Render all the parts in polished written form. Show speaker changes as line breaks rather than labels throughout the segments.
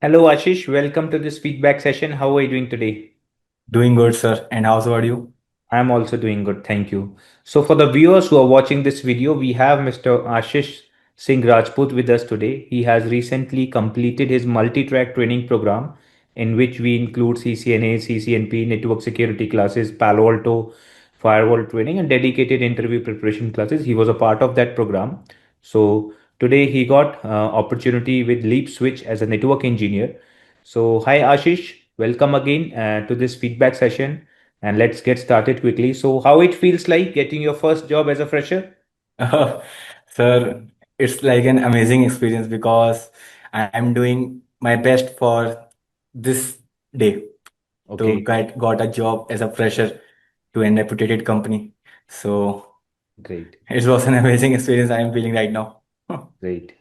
Hello, Ashish. Welcome to this feedback session. How are you doing today?
Doing good, sir. And how's about you?
I'm also doing good. Thank you. So, for the viewers who are watching this video, we have Mr. Ashish Singh Rajput with us today. He has recently completed his multi track training program, in which we include CCNA, CCNP, network security classes, Palo Alto Firewall training, and dedicated interview preparation classes. He was a part of that program. So, today he got opportunity with Leap Switch as a network engineer. So, hi Ashish, welcome again to this feedback session. And let's get started quickly. So, how it feels like getting your first job as a fresher?
Sir, it's like an amazing experience because I'm doing my best for this day to
Okay,
get got a job as a fresher to an reputed company. So
great,
it was an amazing experience I am feeling right now.
great.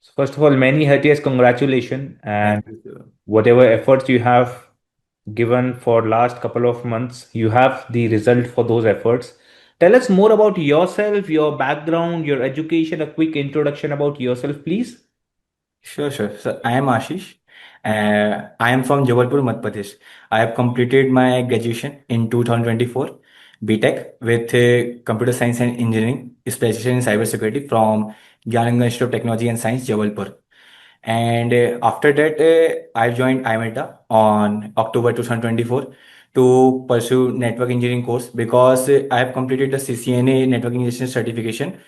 So, first of all, many heartiest congratulations and
Thank you, sir.
whatever efforts you have given for last couple of months, you have the result for those efforts. Tell us more about yourself, your background, your education, a quick introduction about yourself, please.
Sure, sure. So I am Ashish. I am from Jabalpur, Madhya Pradesh. I have completed my graduation in 2024, BTech with Computer Science and Engineering, specialization in cybersecurity from Gyananga Institute of Technology and Science, Jabalpur. And after that, I joined I-MEDITA on October 2024 to pursue network engineering course because I have completed the CCNA network engineering certification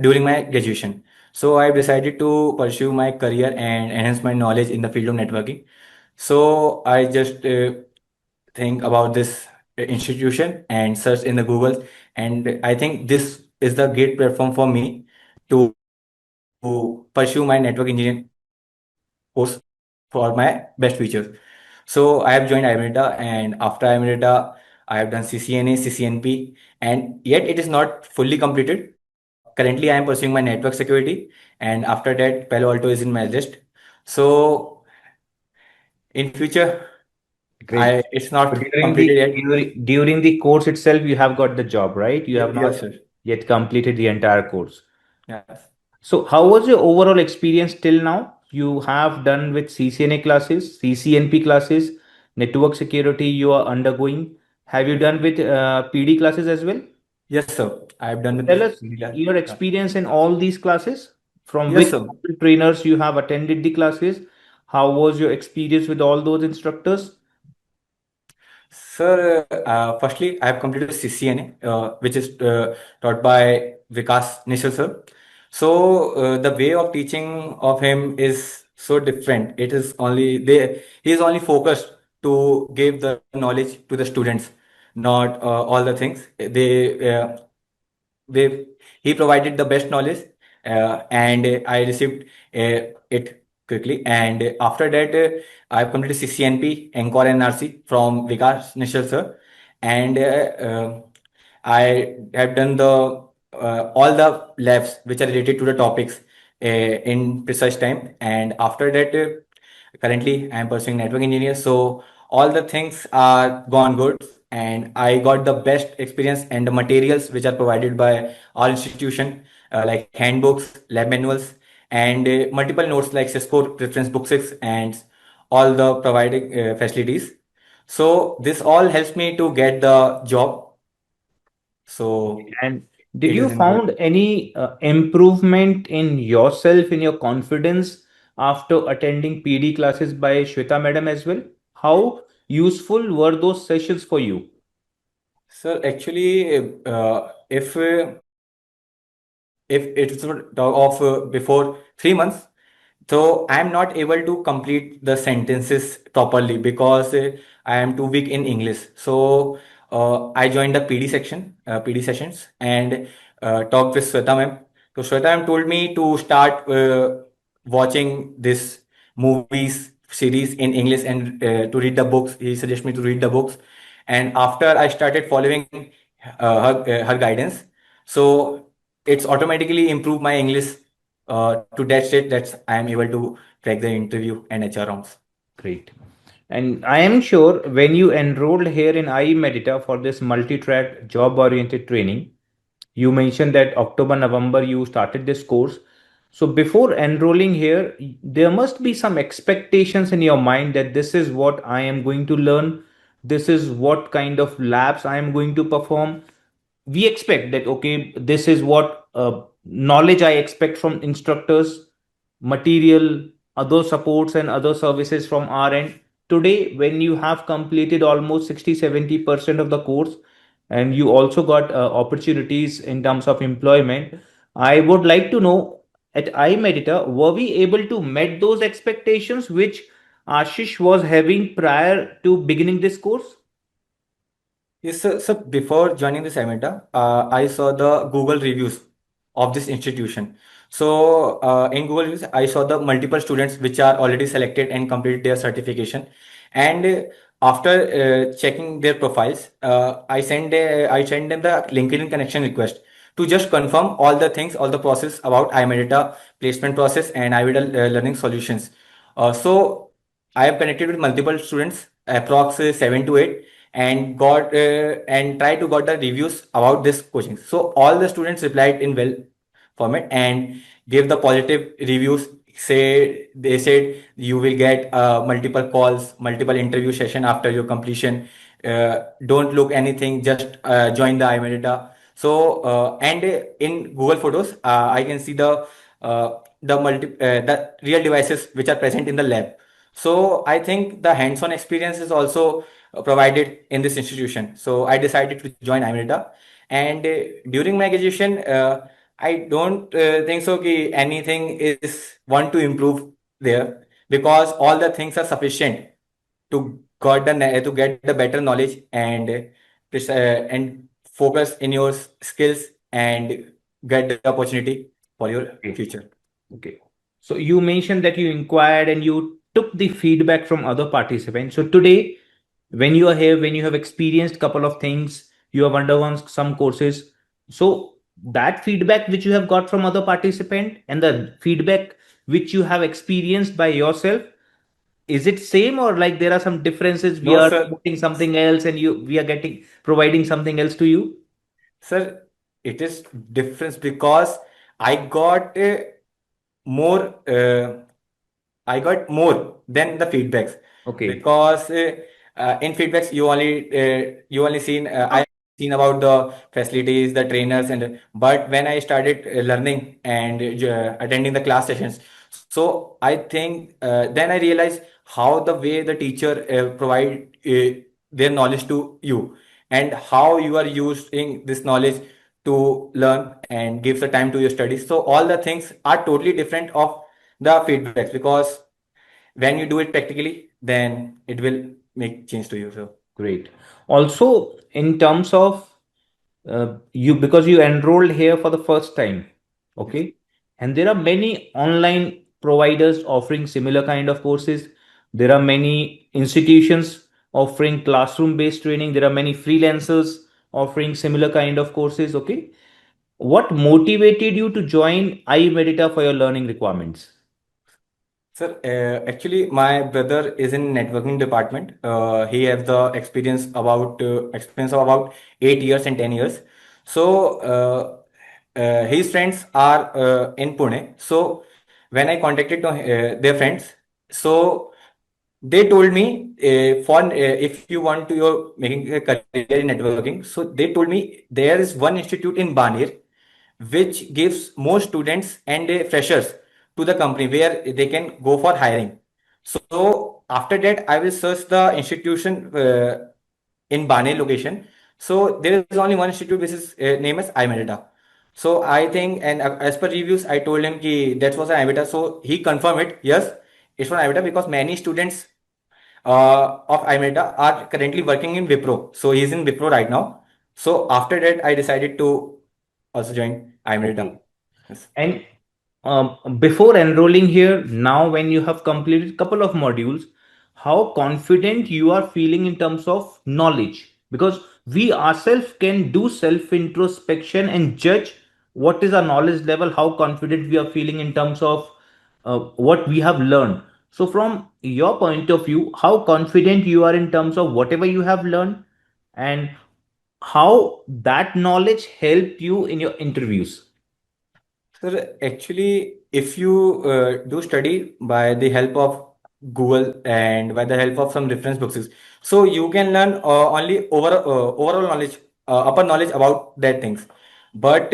during my graduation. So I decided to pursue my career and enhance my knowledge in the field of networking. So I just think about this institution and search in the Google, and I think this is the great platform for me to pursue my network engineering course for my best features. So I have joined I-MEDITA, and after I-MEDITA, I have done CCNA, CCNP, and yet it is not fully completed. Currently, I am pursuing my network security, and after that, Palo Alto is in my list. So in future,
Great.
I it's
So
not completed yet.
during the course itself, you have got the job, right? You have not
Yes, sir.
yet completed the entire course.
Yes.
So, how was your overall experience till now? You have done with CCNA classes, CCNP classes, network security you are undergoing. Have you done with PD classes as well?
Yes, sir. I have done
So
with
tell us your
yeah.
experience in all these classes, from
Yes,
which
sir.
trainers you have attended the classes. How was your experience with all those instructors?
Sir, firstly, I have completed CCNA, which is taught by Vikas Nishal sir. So the way of teaching of him is so different. It is only he is only focused to give the knowledge to the students, not all the things. They he provided the best knowledge, and I received it quickly. And after that, I've completed CCNP, Encore NRC from Vikas Nishal sir, and I have done the all the labs which are related to the topics in precise time. And after that, currently I am pursuing network engineer. So all the things are gone good, and I got the best experience, and the materials which are provided by our institution, like handbooks, lab manuals, and multiple notes like Cisco reference book 6 and all the providing facilities. So this all helps me to get the job. So
And did
it
you
is in good.
found any improvement in yourself, in your confidence after attending PD classes by Shweta madam as well? How useful were those sessions for you?
So actually, if it's of before 3 months, so I'm not able to complete the sentences properly because I am too weak in English. So I joined the PD section, PD sessions, and talked with Sweta ma'am. So Sweta ma'am told me to start watching this movies series in English, and to read the books. He suggested me to read the books, and after I started following her guidance, so it's automatically improved my English to that state that I am able to crack the interview and HR rounds.
Great. And I am sure when you enrolled here in I-MEDITA for this multi-track job-oriented training, you mentioned that October, November you started this course. So before enrolling here, there must be some expectations in your mind that this is what I am going to learn. This is what kind of labs I am going to perform. We expect that, okay, this is what knowledge I expect from instructors, material, other supports, and other services from our end. Today, when you have completed almost 60-70% of the course, and you also got opportunities in terms of employment, I would like to know, at I-MEDITA, were we able to met those expectations which Ashish was having prior to beginning this course?
Yes, sir. So before joining this IMEDA, I saw the Google reviews of this institution. So in Google reviews, I saw the multiple students which are already selected and completed their certification. And after checking their profiles, I send them the LinkedIn connection request to just confirm all the things, all the process about iMedita placement process and iMedita learning solutions. So I have connected with multiple students, approx 7 to 8, and got and try to got the reviews about this coaching. So all the students replied in well format and gave the positive reviews. Say they said you will get multiple calls, multiple interview session after your completion. Don't look anything, just join the iMedita. So and in Google Photos, I can see the real devices which are present in the lab. So I think the hands-on experience is also provided in this institution. So I decided to join IMEDA. And during my graduation, I don't think so कि anything is want to improve there, because all the things are sufficient to get the better knowledge and focus in your skills and get the opportunity for your
Okay.
future.
Okay. So you mentioned that you inquired and you took the feedback from other participants. So today, when you are here, when you have experienced couple of things, you have undergone some courses. So that feedback which you have got from other participant and the feedback which you have experienced by yourself, is it same or like there are some differences? We
No,
are
sir.
putting something else and you we are getting providing something else to you.
Sir, it is difference because I got more. I got more than the feedbacks,
Okay.
because in feedbacks you only seen I seen about the facilities, the trainers, and but when I started learning and attending the class sessions, so I think then I realized how the way the teacher provide their knowledge to you, and how you are using this knowledge to learn and gives the time to your studies. So all the things are totally different of the feedbacks, because when you do it practically, then it will make change to you. So
Great. Also, in terms of you, because you enrolled here for the first time,
yes,
okay, and there are many online providers offering similar kind of courses. There are many institutions offering classroom based training. There are many freelancers offering similar kind of courses. Okay, what motivated you to join iMedita for your learning requirements?
sir. Actually, my brother is in networking department. He has the experience of about 8 years and 10 years. So his friends are in Pune. So when I contacted their friends, so they told me if you want to you're making a career in networking, so they told me there is one institute in Banir which gives more students and freshers to the company where they can go for hiring. So after that, I will search the institution in Bane location. So there is only one institute which is name as iMedita. So I think, and as per reviews, I told him ki that was an iMedita. So he confirmed it. Yes, it's from iMedita, because many students of iMedita are currently working in Wipro. So he's in Wipro right now. So after that, I decided to also join iMedita.
Okay.
Yes.
And before enrolling here, now when you have completed couple of modules, how confident you are feeling in terms of knowledge? Because we ourselves can do self introspection and judge what is our knowledge level, how confident we are feeling in terms of what we have learned. So, from your point of view, how confident you are in terms of whatever you have learned, and how that knowledge helped you in your interviews?
So actually, if you do study by the help of Google and by the help of some reference books, so you can learn only overall knowledge, upper knowledge about that things. But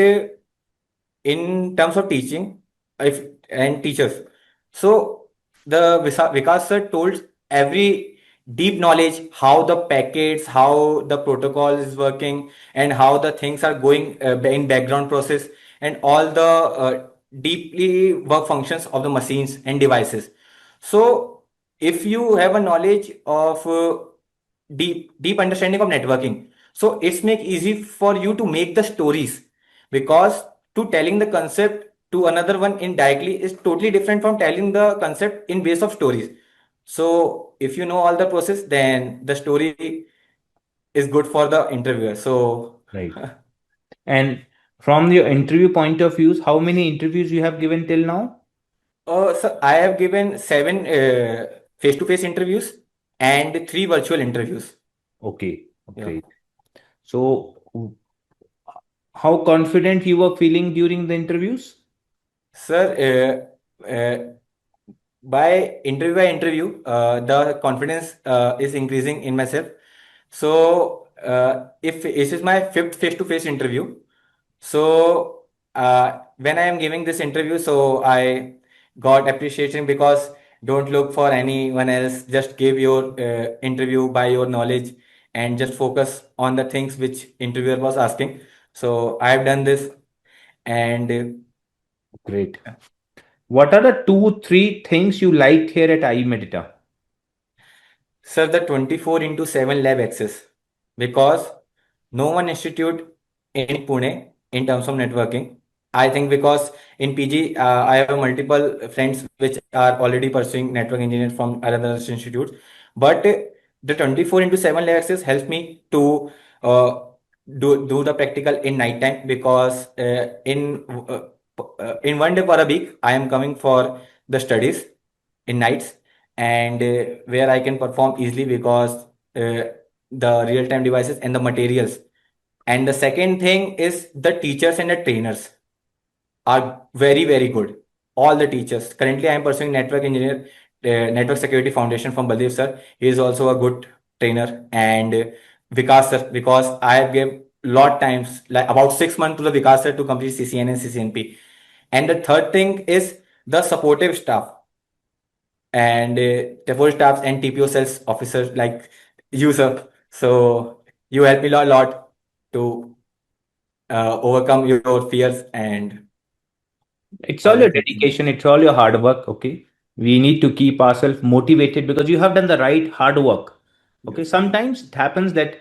in terms of teaching, if and teachers, so the Vikas sir told every deep knowledge how the packets, how the protocol is working, and how the things are going in background process, and all the deeply work functions of the machines and devices. So if you have a knowledge of deep understanding of networking, so it's make easy for you to make the stories, because to telling the concept to another one indirectly is totally different from telling the concept in base of stories. So if you know all the process, then the story is good for the interviewer. So
Right. And from your interview point of views, how many interviews you have given till now?
so I have given seven face-to-face interviews and three virtual interviews.
Okay,
Yeah.
great. So, how confident you were feeling during the interviews?
Sir, by interview, the confidence is increasing in myself. So, if this is my fifth face-to-face interview, so when I am giving this interview, so I got appreciation, because don't look for anyone else. Just give your interview by your knowledge and just focus on the things which interviewer was asking. So I have done this, and
Great. What are the two, three things you liked here at I-MEDITA?
serve the 24 into 7 lab access, because no one institute in Pune in terms of networking. I think because in PG, I have multiple friends which are already pursuing network engineering from other institutes. But the 24 into 7 lab access helps me to uh, do the practical in night time, because in one day per a week, I am coming for the studies in nights, and where I can perform easily, because the real-time devices and the materials. And the second thing is the teachers and the trainers are very, very good. All the teachers. Currently, I am pursuing network engineer, network security foundation from Baldev sir. He is also a good trainer, and Vikas sir, because I have gave lot times, like about 6 months to the Vikas sir to complete CCNA and CCNP. And the third thing is the supportive staff and the full staffs and TPO sales officers like you, sir. So you help me a lot to overcome your fears and
It's all
other
your
things.
dedication, it's all your hard work. Okay. We need to keep ourselves motivated because you have done the right hard work. Okay.
Yes.
Sometimes it happens that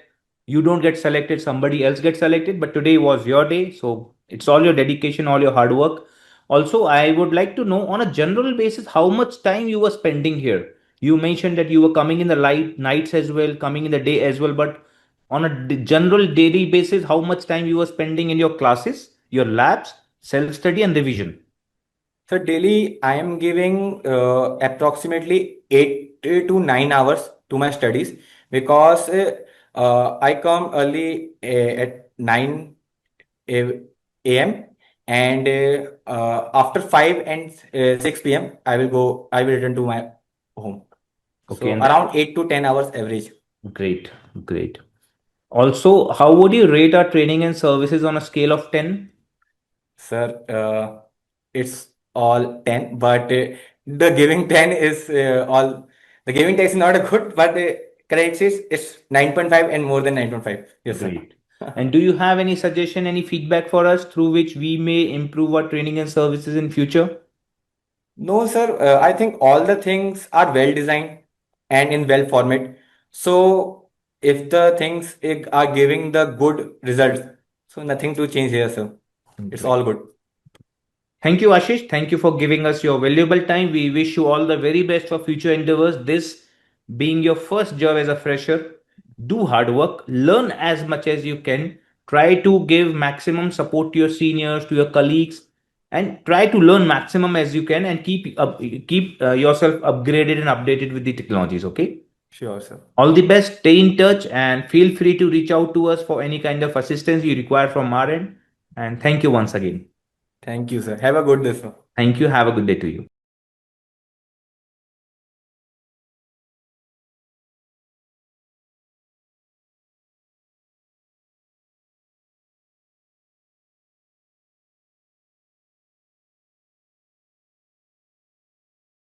you don't get selected, somebody else gets selected, but today was your day. So it's all your dedication, all your hard work. Also, I would like to know on a general basis how much time you were spending here. You mentioned that you were coming in the light nights as well, coming in the day as well, but on a general daily basis, how much time you were spending in your classes, your labs, self study, and revision?
So daily I am giving approximately 8 to 9 hours to my studies, because I come early at 9 a.m. and after 5 and 6 p.m. I will return to my home.
Okay,
So
and that
around 8 to 10 hours average.
great, great. Also, how would you rate our training and services on a scale of 10?
Sir, it's all 10, but the giving 10 is the giving 10 is not a good, but correct is it's 9.5 and more than 9.5. Yes, sir.
Great. And do you have any suggestion, any feedback for us through which we may improve our training and services in future?
No, sir, I think all the things are well designed and in well format. So if the things are giving the good results, so nothing to change here, sir. It's
Great.
all good.
Thank you, Ashish. Thank you for giving us your valuable time. We wish you all the very best for future endeavors. This being your first job as a fresher, do hard work, learn as much as you can, try to give maximum support to your seniors, to your colleagues, and try to learn maximum as you can and keep yourself upgraded and updated with the technologies. Okay.
Sure, sir.
All the best. Stay in touch and feel free to reach out to us for any kind of assistance you require from our end. And thank you once again.
Thank you, sir. Have a good day, sir.
Thank you. Have a good day to you.